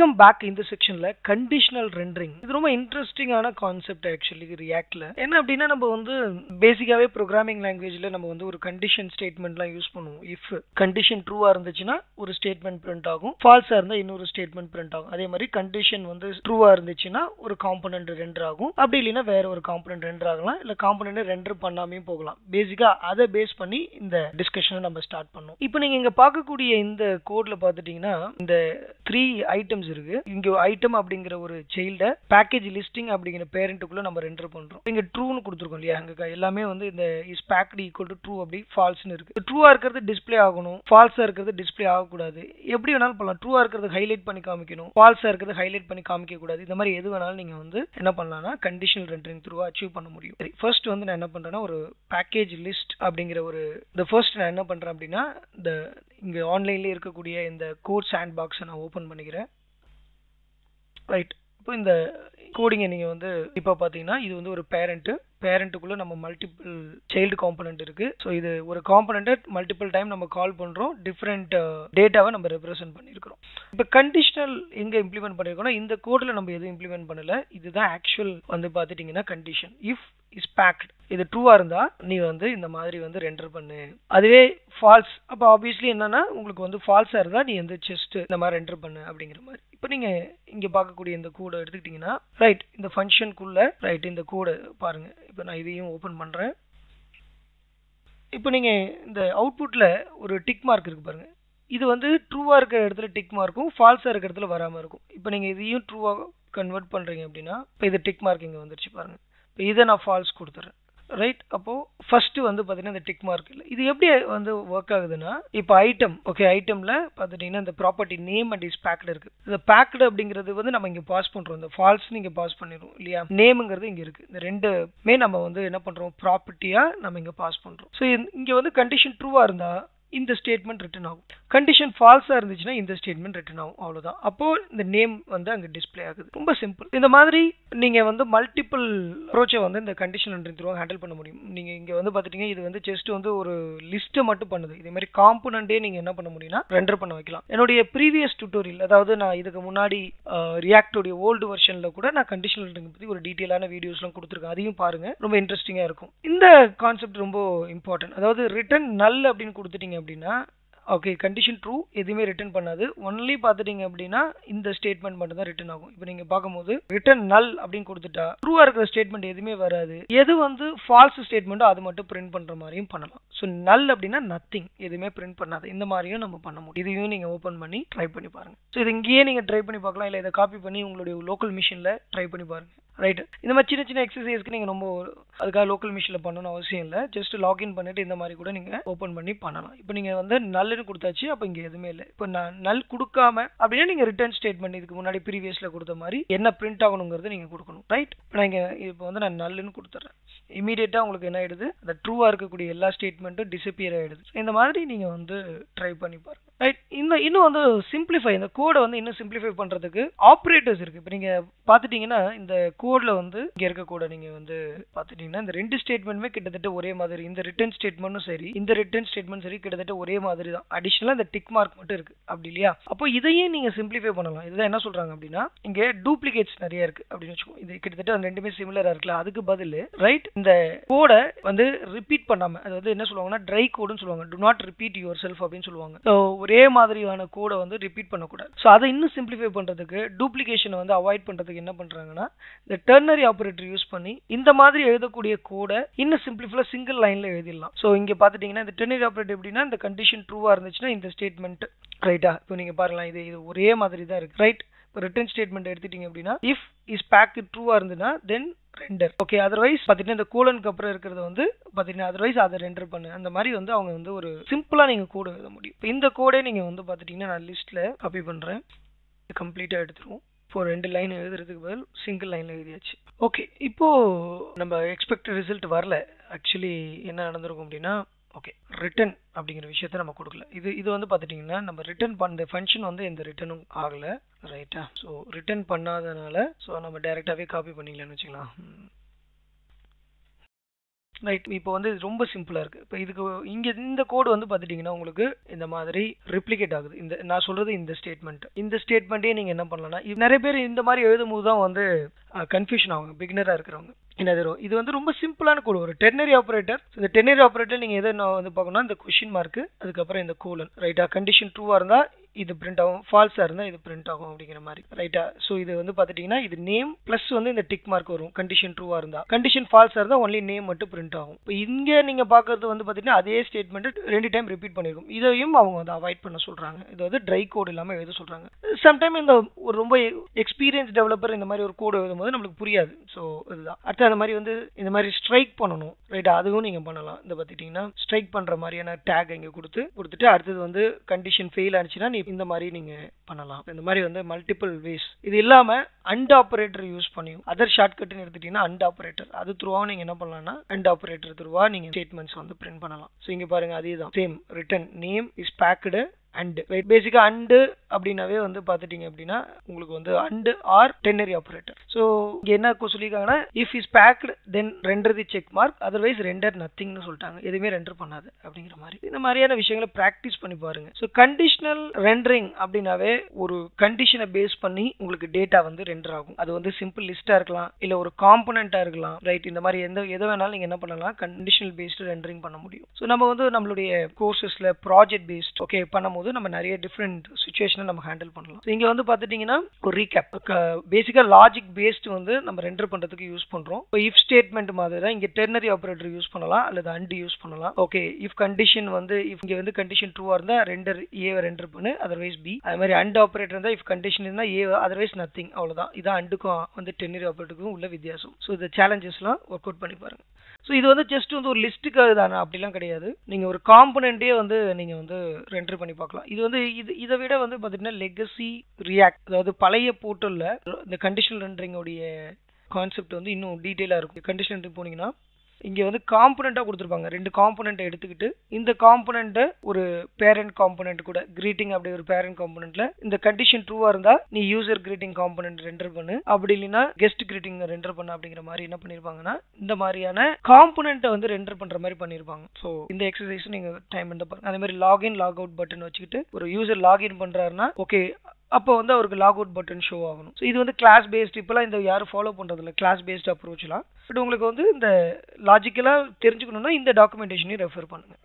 Welcome back இந்த செக்ஷன்ல conditional rendering. இது ரொம்ப இன்ட்ரெஸ்டிங்கான கான்செப்ட் ஆக்சுவலி ரியாக்ட்ல. என்ன அப்படின்னா நம்ம வந்து பேசிக்காவே ப்ரோக்ராமிங் லாங்குவேஜ்ல நம்ம வந்து ஒரு கண்டிஷன் ஸ்டேட்மெண்ட்லாம் யூஸ் பண்ணுவோம். இஃப் கண்டிஷன் ட்ரூவா இருந்துச்சுன்னா ஒரு ஸ்டேட்மெண்ட் பிரிண்ட் ஆகும், ஃபால்ஸா இருந்தா இன்னொரு ஸ்டேட்மெண்ட் பிரிண்ட் ஆகும். அதே மாதிரி கண்டிஷன் வந்து ட்ரூவா இருந்துச்சுன்னா ஒரு காம்பனன்ட் ரெண்டர் ஆகும், அப்படி இல்லைன்னா வேற ஒரு காம்பனன்ட் ரெண்டர் ஆகலாம், இல்ல காம்பனன்ட் ரெண்டர் பண்ணாமையும் போகலாம். பேசிக்கா அதை பேஸ் பண்ணி இந்த டிஸ்கஷனை நம்ம ஸ்டார்ட் பண்ணோம். இப்போ நீங்க இங்க பார்க்கக்கூடிய இந்த கோட்ல பார்த்துட்டீங்கன்னா இந்த 3 ஐட்டம்ஸ் இருக்கு. இங்க ஐட்டம் அப்படிங்கிற ஒரு சைல்ட பேக்கேஜ் லிஸ்டிங் அப்படிங்கிற பேரண்ட்டுக்குள்ள நம்ம ரெண்டர் பண்றோம். இங்க ட்ரூன்னு கொடுத்துருக்கோம் இல்லையா, அங்க எல்லாமே வந்து இந்த is packed equal to true அப்படி ஃபால்ஸ்னு இருக்கு. ட்ரூவா இருக்கிறது டிஸ்பிளே ஆகணும், ஃபால்ஸா இருக்கிறது டிஸ்பிளே ஆகக்கூடாது. எப்படி வேணாலும் பண்ணலாம். ட்ரூவா இருக்கிறது ஹைலைட் பண்ணி காமிக்கணும், ஃபால்ஸா இருக்கிறது ஹைலைட் பண்ணி காமிக்க கூடாது. இந்த மாதிரி எது வேணாலும் நீங்க வந்து என்ன பண்ணலாம்னா கண்டிஷனல் ரெண்டரிங் த்ரூவா அச்சீவ் பண்ண முடியும். சரி, ஃபர்ஸ்ட் வந்து நான் என்ன பண்றேன்னா ஒரு பேக்கேஜ் லிஸ்ட் அப்படிங்கிற ஒரு ஃபர்ஸ்ட் நான் என்ன பண்றேன் அப்படின்னா இந்த இங்க ஆன்லைன்ல இருக்கக்கூடிய இந்த கோட் சாண்ட் பாக்ஸை நான் ஓபன் பண்ணிக்கிறேன். ரைட், இப்போ இந்த கோடிங்கை நீங்க வந்து இப்போ பாத்தீங்கன்னா இது வந்து ஒரு பேரண்ட்டுக்குள்ள நம்ம மல்டிபிள் சைல்டு காம்பனன்ட் இருக்கு. ஸோ இது ஒரு காம்பனன்ட் மல்டிபிள் டைம் நம்ம கால் பண்றோம், டிஃப்ரெண்ட் டேட்டாவை நம்ம ரெப்ரசென்ட் பண்ணியிருக்கிறோம். இப்போ கண்டிஷனல் எங்க இம்ப்ளிமெண்ட் பண்ணிருக்கோம்னா இந்த கோட்ல நம்ம எதுவும் இம்ப்ளிமெண்ட் பண்ணல. இதுதான் ஆக்சுவல் வந்து பாத்துட்டீங்கன்னா கண்டிஷன். இஃப் இஸ் பேக்ட் இது ட்ரூவா இருந்தா நீ வந்து இந்த மாதிரி வந்து ரெண்டர் பண்ணு, அதுவே ஃபால்ஸ் அப்ப ஆப்வியஸ்லி என்னன்னா உங்களுக்கு வந்து ஃபால்ஸா இருந்தா நீ வந்து ஜஸ்ட் இந்த மாதிரி ரெண்டர் பண்ணு அப்படிங்கிற மாதிரி. இப்போ நீங்க இங்க பார்க்கக்கூடிய இந்த கோடை எடுத்துக்கிட்டீங்கன்னா ரைட், இந்த ஃபங்க்ஷனுக்குள்ள ரைட் இந்த கோடை பாருங்க. இப்போ நான் இதையும் ஓபன் பண்றேன். இப்போ நீங்க இந்த அவுட்புட்ல ஒரு டிக் மார்க் இருக்கு பாருங்க. இது வந்து ட்ரூவா இருக்கிற இடத்துல டிக் மார்க்கும் ஃபால்ஸா இருக்கிற இடத்துல வராம இருக்கும். இப்போ நீங்க இதையும் ட்ரூவா கன்வெர்ட் பண்றீங்க அப்படின்னா இப்போ இது டிக் மார்க் இங்க வந்துருச்சு பாருங்க. இப்போ இதை நான் ஃபால்ஸ் கொடுத்துறேன். ரைட், அப்போ ஃபர்ஸ்ட் வந்து பாத்தீங்கன்னா இந்த டிக் மார்க் இல்லை. இது எப்படி வந்து ஒர்க் ஆகுதுன்னா இப்போ ஐட்டம் ஓகே, ஐட்டம்ல பாத்துட்டீங்கன்னா இந்த property name and is packed இருக்கு. இந்த பேக்டு அப்படிங்கிறது வந்து நம்ம இங்க பாஸ் பண்றோம், இந்த ஃபால்ஸ் நீங்க பாஸ் பண்ணிடுவோம் இல்லையா. நேம்ங்கிறது இங்க இருக்கு. இந்த ரெண்டுமே நம்ம வந்து என்ன பண்றோம் ப்ராப்பர்ட்டியா நம்ம இங்க பாஸ் பண்றோம். ஸோ இங்க வந்து கண்டிஷன் ட்ரூவா இருந்தா இந்த ஸ்டேட்மெண்ட் ரிட்டர்ன் ஆகும், கண்டிஷன் ஃபால்ஸா இருந்துச்சுன்னா இந்த ஸ்டேட்மெண்ட் ரிட்டர்ன் ஆகும். அவ்வளவுதான். அப்போ இந்த நேம் வந்து அங்க டிஸ்பிளே ஆகுது. ரொம்ப சிம்பிள். இந்த மாதிரி நீங்க வந்து மல்டிபிள் அப்ரோச்சை வந்து இந்த கண்டிஷன் ரெண்டரிங் த்ரூ ஹேண்டில் பண்ண முடியும். நீங்க இங்க வந்து பாத்துட்டீங்க இது வந்து ஜஸ்ட் வந்து ஒரு லிஸ்ட் மட்டும் பண்ணுது. இதே மாதிரி காம்பனன்ட்டே நீங்க என்ன பண்ண முடியும்னா ரெண்டர் பண்ண வைக்கலாம். என்னுடைய ப்ரீவியஸ் டியூட்டோரியல், அதாவது நான் இதுக்கு முன்னாடி ரியாக்டோடைய ஓல்டு வெர்ஷன்ல கூட நான் கண்டிஷன் ரெண்டரிங் பத்தி ஒரு டீடைலான வீடியோஸ்லாம் கொடுத்துருக்கேன். அதையும் பாருங்க, ரொம்ப இன்ட்ரெஸ்டிங்கா இருக்கும். இந்த கான்செப்ட் ரொம்ப இம்பார்ட்டன்ட். அதாவது ரிட்டர்ன் நல் அப்படின்னு கொடுத்துட்டீங்க அப்படின்னா ஓகே, கண்டிஷன் ட்ரூ எதுவுமே ரிட்டர்ன் பண்ணாது. ஒன்லி பார்த்துட்டீங்க அப்படின்னா இந்த ஸ்டேட்மெண்ட் மட்டும் தான் ரிட்டர்ன் ஆகும். இப்போ நீங்க பார்க்கும்போது ரிட்டர்ன் நல் அப்படின்னு கொடுத்துட்டா ட்ரூவா இருக்கிற ஸ்டேட்மெண்ட் எதுவுமே வராது. எது வந்து ஃபால்ஸ் ஸ்டேட்மெண்ட்டோ அது மட்டும் பிரிண்ட் பண்ற மாதிரியும் பண்ணலாம். ஸோ நல் அப்படின்னா நத்திங், எதுவுமே பிரிண்ட் பண்ணாது. இந்த மாதிரியும் நம்ம பண்ண முடியும். இதையும் நீங்க ஓபன் பண்ணி ட்ரை பண்ணி பாருங்க. ஸோ இது இங்கேயே நீங்க ட்ரை பண்ணி பார்க்கலாம், இல்லை இதை காப்பி பண்ணி உங்களுடைய லோக்கல் மிஷின்ல ட்ரை பண்ணி பாருங்க. ரைட், இந்த மாதிரி சின்ன சின்ன எக்ஸசைஸ்க்கு நீங்க ரொம்ப அதுக்காக லோக்கல் மிஷின்ல பண்ணணும் அவசியம் இல்லை. ஜஸ்ட் லாகின் பண்ணிட்டு இந்த மாதிரி கூட நீங்க ஓபன் பண்ணி பண்ணலாம். இப்போ நீங்க வந்து நல்லுன்னு கொடுத்தாச்சு, அப்ப இங்க எதுவுமே இல்லை. இப்போ நான் நல் கொடுக்காம அப்படின்னா நீங்க ரிட்டர்ன் ஸ்டேட்மெண்ட் இதுக்கு முன்னாடி ப்ரீவியஸ்ல கொடுத்த மாதிரி என்ன பிரிண்ட் ஆகணுங்கிறது நீங்க கொடுக்கணும். ரைட், இப்போ நான் இங்க இப்போ வந்து நான் நல்லுன்னு கொடுத்துறேன். இமீடியட்டா உங்களுக்கு என்ன ஆயிடுது, அந்த ட்ரூவா இருக்கக்கூடிய எல்லா ஸ்டேட்மெண்ட்டும் டிசப்பியர் ஆயிடுது. இந்த மாதிரி நீங்க வந்து ட்ரை பண்ணி பாருங்க. ரைட், இன்னும் வந்து சிம்பிளிஃபை, இந்த கோடை வந்து இன்னும் சிம்பிளிஃபை பண்றதுக்கு ஆப்ரேட்டர்ஸ் இருக்கு. இப்போ நீங்க பாத்துட்டீங்கன்னா இந்த கோட்ல வந்து இங்க இருக்க கோடை நீங்க வந்து பாத்துட்டீங்கன்னா இந்த ரெண்டு ஸ்டேட்மெண்ட்டுமே கிட்டத்தட்ட ஒரே மாதிரி. இந்த ரிட்டர்ன் ஸ்டேட்மெண்ட்டும் சரி, இந்த ரிட்டர்ன் ஸ்டேட்மெண்ட் சரி, கிட்டத்தட்ட ஒரே மாதிரி தான். அடிஷனலா இந்த டிக் மார்க் மட்டும் இருக்கு, அப்படி இல்லையா. அப்போ இதையும் நீங்க சிம்பிளிஃபை பண்ணலாம். இதுதான் என்ன சொல்றாங்க அப்படின்னா இங்க டூப்ளிகேட்ஸ் நிறைய இருக்கு அப்படின்னு வச்சுக்கோங்க. இது கிட்டத்தட்ட அந்த ரெண்டுமே சிமிலரா இருக்குல்ல, அதுக்கு பதில் ரைட் இந்த கோடை வந்து ரிப்பீட் பண்ணாம, அதாவது என்ன சொல்லுவாங்கன்னா ட்ரை கோடுன்னு சொல்லுவாங்க. To not repeat your self அப்படின்னு சொல்லுவாங்க. ஒரே மாதிரியான கோடை வந்து ரிப்பீட் பண்ணக்கூடாது. ஸோ அதை இன்னும் சிம்பிளிஃபை பண்றதுக்கு, டூப்ளிகேஷனை வந்து அவாய்ட் பண்றதுக்கு என்ன பண்றாங்கன்னா இந்த டெர்னரி ஆபரேட்டர் யூஸ் பண்ணி இந்த மாதிரி எழுதக்கூடிய கோடை இன்னும் சிம்பிளிஃபை சிங்கிள் லைன்ல எழுதிடலாம். ஸோ இங்க பாத்துட்டீங்கன்னா இந்த டெர்னரி ஆபரேட்டர் எப்படின்னா இந்த கண்டிஷன் ட்ரூவா இருந்துச்சுன்னா இந்த ஸ்டேட்மெண்ட் ரைட்டா. இப்போ நீங்க பாருங்களேன், இது ஒரே மாதிரி தான் இருக்கு. ரைட், இப்போ ரிட்டர்ன் ஸ்டேட்மெண்ட் எடுத்துட்டீங்க அப்படின்னா இஃப் இஸ் பேக்டு ட்ரூவா இருந்துன்னா தென் ரெண்டர். ஓகே, அதர்வைஸ் பாத்தீங்கன்னா இந்த கோலனுக்கு அப்புறம் இருக்கிறது வந்து பாத்தீங்கன்னா அதர்வைஸ் அதை ரெண்டர் பண்ணு. அந்த மாதிரி வந்து அவங்க வந்து ஒரு சிம்பிளா நீங்க கோட் எழுத முடியும். இப்போ இந்த கோடே நீங்க வந்து பாத்துட்டீங்கன்னா நான் லிஸ்ட்ல காப்பி பண்றேன், கம்ப்ளீட்டா எடுத்துருவோம். இப்போ 2 லைன் எழுதுறதுக்கு பதில் சிங்கிள் லைன்ல எழுதியாச்சு. ஓகே, இப்போ நம்ம எக்ஸ்பெக்டட் ரிசல்ட் வரல. ஆக்சுவலி என்ன நடந்திருக்கும் அப்படின்னா ஓகே, ரிட்டர்ன் அப்படிங்கிற விஷயத்த நம்ம கொடுக்கல. இது வந்து பாத்துட்டீங்கன்னா நம்ம ரிட்டர்ன் பண்ண ஃபங்க்ஷன் வந்து எந்த ரிட்டர்னும் ஆகல. ரைட்டா, ஸோ ரிட்டர்ன் பண்ணாதனால ஸோ நம்ம டைரக்டாவே காப்பி பண்ணிக்கலாம்னு வச்சுக்கலாம். ரைட். இப்போ வந்து இது ரொம்ப சிம்பிளா இருக்கு. இப்போ இதுக்கு இங்க இந்த கோடு வந்து பாத்துட்டீங்கன்னா உங்களுக்கு இந்த மாதிரி ரிப்ளிகேட் ஆகுது. இந்த நான் சொல்றது இந்த ஸ்டேட்மெண்ட். இந்த ஸ்டேட்மெண்ட்டே நீங்க என்ன பண்ணலாம்னா, நிறைய பேர் இந்த மாதிரி எழுதும்போது தான் வந்து கன்ஃபியூஷன் ஆகுங்க பிகினரா இருக்கிறவங்க. என்னது இது வந்து ரொம்ப சிம்பிளான கோடு. ஒரு டெர்னரி ஆபரேட்டர். இந்த டெர்னரி ஆபரேட்டர் நீங்க எதை நான் வந்து பார்க்கணும்னா இந்த கொஸ்டின் மார்க் அதுக்கப்புறம் இந்த கோலன் ரைட்டா. கண்டிஷன் ட்ரூவா இருந்தா இது பிரிண்ட் ஆகும், ஃபால்ஸா இருந்தா இது பிரிண்ட் ஆகும் அப்படிங்கிற மாதிரி ரைட்டா. ஸோ இது வந்து பாத்துட்டீங்கன்னா இது நேம் பிளஸ் வந்து இந்த டிக் மார்க் வரும் கண்டிஷன் ட்ரூவா இருந்தா. கண்டிஷன் ஃபால்ஸா இருந்தா ஒன்லி நேம் மட்டும் பிரிண்ட் ஆகும். இப்போ இங்க நீங்க பாக்குறது வந்து பாத்தீங்கன்னா அதே ஸ்டேட்மெண்ட் 2 டைம் ரிப்பீட் பண்ணிருக்கும். இதையும் அவங்க வந்து அவாய்ட் பண்ண சொல்றாங்க. இது வந்து ட்ரை கோட் இல்லாம எழுத சொல்றாங்க. சம்டைம் இந்த ஒரு ரொம்ப எக்ஸ்பீரியன்ஸ் டெவலப்பர் இந்த மாதிரி ஒரு கோட் எழுதும்போது நம்மளுக்கு புரியாது. ஸோ இதுதான். அடுத்து அந்த மாதிரி வந்து இந்த மாதிரி ஸ்ட்ரைக் பண்ணணும் ரைட்டா. அதுவும் நீங்க பண்ணலாம். இந்த பாத்துட்டீங்கன்னா ஸ்ட்ரைக் பண்ற மாதிரியான டேக் இங்க கொடுத்துட்டு அடுத்தது வந்து கண்டிஷன் ஃபெயில் ஆனிச்சுன்னா நீ இந்த மாதிரி நீங்க பண்ணலாம். இந்த மாதிரி வந்து மல்டிபிள் வேஸ். இது இல்லாம அண்ட் ஆபரேட்டர் யூஸ் பண்ணி அதர் ஷார்ட்கட்னு எடுத்துட்டீங்கன்னா அண்ட் ஆபரேட்டர் அது த்ரூவா நீங்க என்ன பண்ணலாம்னா அண்ட் ஆபரேட்டர் த்ரூவா நீங்க ஸ்டேட்மெண்ட்ஸ் வந்து பிரிண்ட் பண்ணலாம். ஸோ இங்க பாருங்க அதே தான் same return name is packed and right. பேசிக்கா அண்டு அப்படின்னாவே வந்து பாத்துட்டீங்க அப்படின்னா உங்களுக்கு வந்து and or ternary operator. So இங்க என்ன சொல்லியிருக்காங்கன்னா if is packed then render the check mark otherwise render நத்திங்னு சொல்லிட்டாங்க. எதுவுமே ரெண்டர் பண்ணாது அப்படிங்கிற மாதிரி. இந்த மாதிரியான விஷயங்களை பிராக்டிஸ் பண்ணி பாருங்க. ஸோ கண்டிஷனல் ரெண்டரிங் அப்படின்னாவே ஒரு கண்டிஷனை பேஸ் பண்ணி உங்களுக்கு டேட்டா வந்து ரெண்டர் ஆகும். அது வந்து சிம்பிள் லிஸ்டா இருக்கலாம், இல்ல ஒரு காம்பனண்டா இருக்கலாம் ரைட். இந்த மாதிரி எதை வேணாலும் நீங்க என்ன பண்ணலாம் கண்டிஷனல் பேஸ்டு ரெண்டரிங் பண்ண முடியும். ஸோ நம்ம வந்து நம்மளுடைய கோர்சஸ்ல ப்ராஜெக்ட் பேஸ்ட் ஓகே பண்ணும்போது நம்ம நிறைய டிஃப்ரெண்ட் சுச்சுவேஷனை நம்ம ஹேண்டில் பண்ணலாம். இங்க வந்து பாத்துட்டீங்கன்னா ஒரு ரீகேப் பேசிக்கா லாஜிக் பேஸ்ட் வந்து நம்ம ரெண்டர் பண்றதுக்கு யூஸ் பண்றோம். இப்போ இஃப் ஸ்டேட்மெண்ட் மாதிரி தான் இங்க டெர்னரி ஆபரேட்டர் யூஸ் பண்ணலாம் அல்லது அண்ட் யூஸ் பண்ணலாம். ஓகே இஃப் கண்டிஷன் வந்து இங்க வந்து கண்டிஷன் ட்ரூவா இருந்தா ரெண்டர் ஏ ரெண்டர் பண்ணு அதர்வைஸ் பி. அதே மாதிரி அண்ட் ஆபரேட்டர் இருந்தா இஃப் கண்டிஷன் இருந்தா ஏ அதர்வைஸ் நத்திங். அவ்வளவுதான். இதான் அண்டுக்கும் வந்து டெர்னரி ஆபரேட்டருக்கும் உள்ள வித்தியாசம். ஸோ இந்த சேலஞ்சஸ்லாம் ஒர்க் அவுட் பண்ணி பாருங்க. ஸோ இது வந்து ஜஸ்ட் வந்து ஒரு லிஸ்ட்டுக்காக தானே அப்படிலாம் கிடையாது. நீங்கள் ஒரு காம்பனண்டே வந்து நீங்கள் வந்து ரெண்டர் பண்ணி பார்க்கலாம். இது வந்து இதை விட வந்து பார்த்தீங்கன்னா லெகசி ரியாக்ட் அதாவது பழைய போர்ட்டலில் இந்த கண்டிஷனல் ரெண்டரிங்கோடைய கான்செப்ட் வந்து இன்னும் டீட்டெயிலாக இருக்கும். கண்டிஷன் ரெண்டரிங் போனீங்கன்னா இங்க வந்து காம்பனண்டா கொடுத்துருப்பாங்க. 2 காம்பனண்ட் எடுத்துக்கிட்டு இந்த காம்பனண்ட்டை ஒரு பேரண்ட் காம்பனண்ட் கூட கிரீட்டிங் அப்படி ஒரு பேரண்ட் காம்பனண்ட்ல இந்த கண்டிஷன் ட்ரூவா இருந்தா நீ யூசர் கிரீட்டிங் காம்பனண்ட் ரெண்டர் பண்ணு, அப்படி இல்லைன்னா கெஸ்ட் கிரீட்டிங் ரெண்டர் பண்ணு அப்படிங்கிற மாதிரி என்ன பண்ணிருப்பாங்கன்னா இந்த மாதிரியான காம்பனண்ட்டை வந்து ரெண்டர் பண்ற மாதிரி பண்ணிருப்பாங்க. ஸோ இந்த எக்ஸசைஸ் நீங்க டைம் இருந்தா பாருங்க. அதே மாதிரி லாகின் லாக் அவுட் பட்டன் வச்சுக்கிட்டு ஒரு யூசர் லாகின் பண்றாருன்னா ஓகே அப்போ வந்து அவருக்கு லாக் அவுட் பட்டன் ஷோ ஆகணும். ஸோ இது வந்து கிளாஸ் பேஸ்ட். இப்பெல்லாம் இந்த யாரும் ஃபாலோ பண்றது இல்லை கிளாஸ் பேஸ்ட் அப்ரோச்லாம். பட் உங்களுக்கு வந்து இந்த லாஜிக்கலா தெரிஞ்சுக்கணும்னா இந்த டாக்குமெண்டேஷனையும் ரெஃபர் பண்ணுங்க.